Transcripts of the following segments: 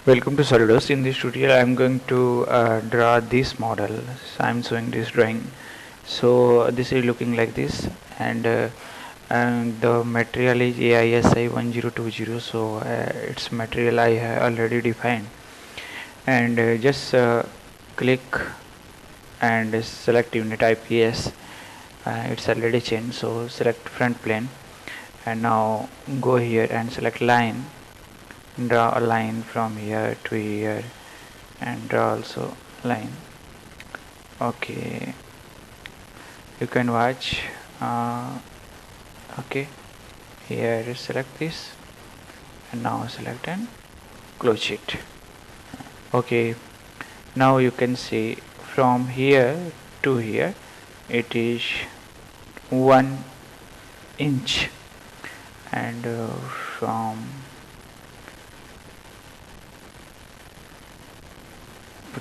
Welcome to SolidWorks. In this tutorial I am going to draw this model. So I am showing this drawing. So this is looking like this, and the material is AISI 1020. So its material I have already defined, and just click and select unit IPS. It's already changed, so select front plane, and now go here and select line. Draw a line from here to here and draw also line. Okay, you can watch. Okay, here select this and now select and close it. Okay, now you can see from here to here it is 1 inch, and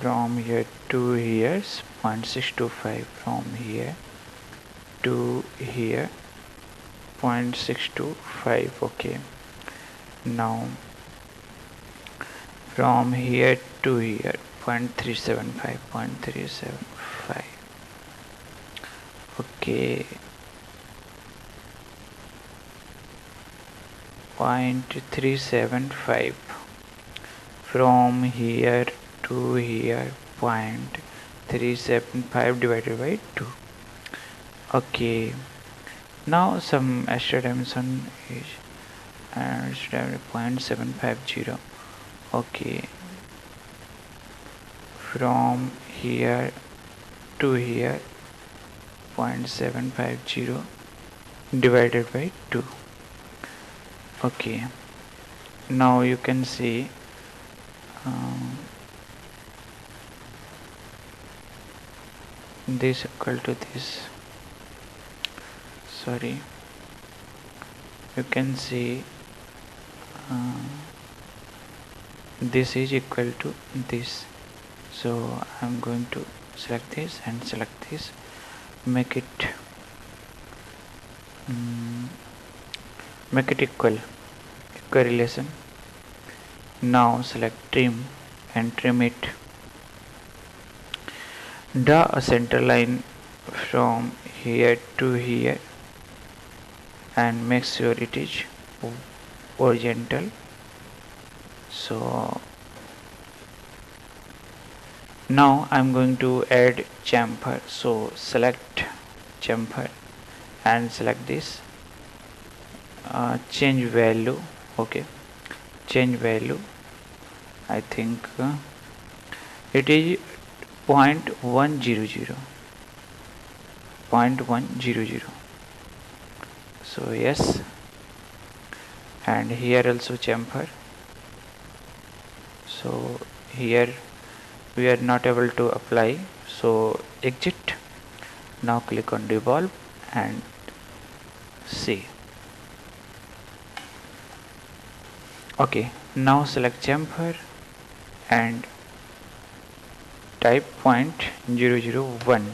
from here to here is 0.625, from here to here 0.625. okay, now from here to here 0.375. okay, 0.375. from here to here 0.375 divided by 2. okay, now some extra dimension is 0.750. okay, from here to here 0.750 divided by 2. okay, now you can see this equal to this. Sorry, you can see this is equal to this. So I'm going to select this and select this, make it equal relation. Now select trim and trim it. Draw a center line from here to here and make sure it is horizontal. So now I'm going to add chamfer. So select chamfer and select this, change value. Okay, change value, I think it is 0.100. So yes, and here also chamfer. So here we are not able to apply, so exit. Now click on devolve and see. Okay, now select chamfer and type 0.001.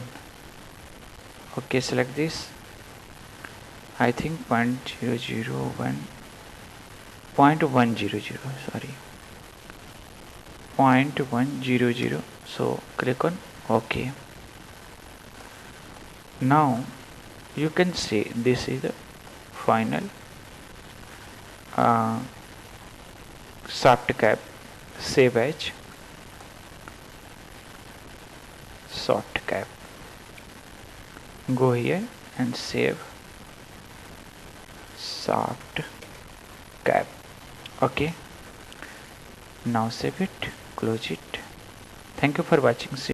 okay, select this, I think 0.001, 0.100, sorry, 0.100. so click on OK. Now you can see this is the final shaft cap. Save as shaft cap. Go here and save shaft cap. Okay, now save it, close it. Thank you for watching.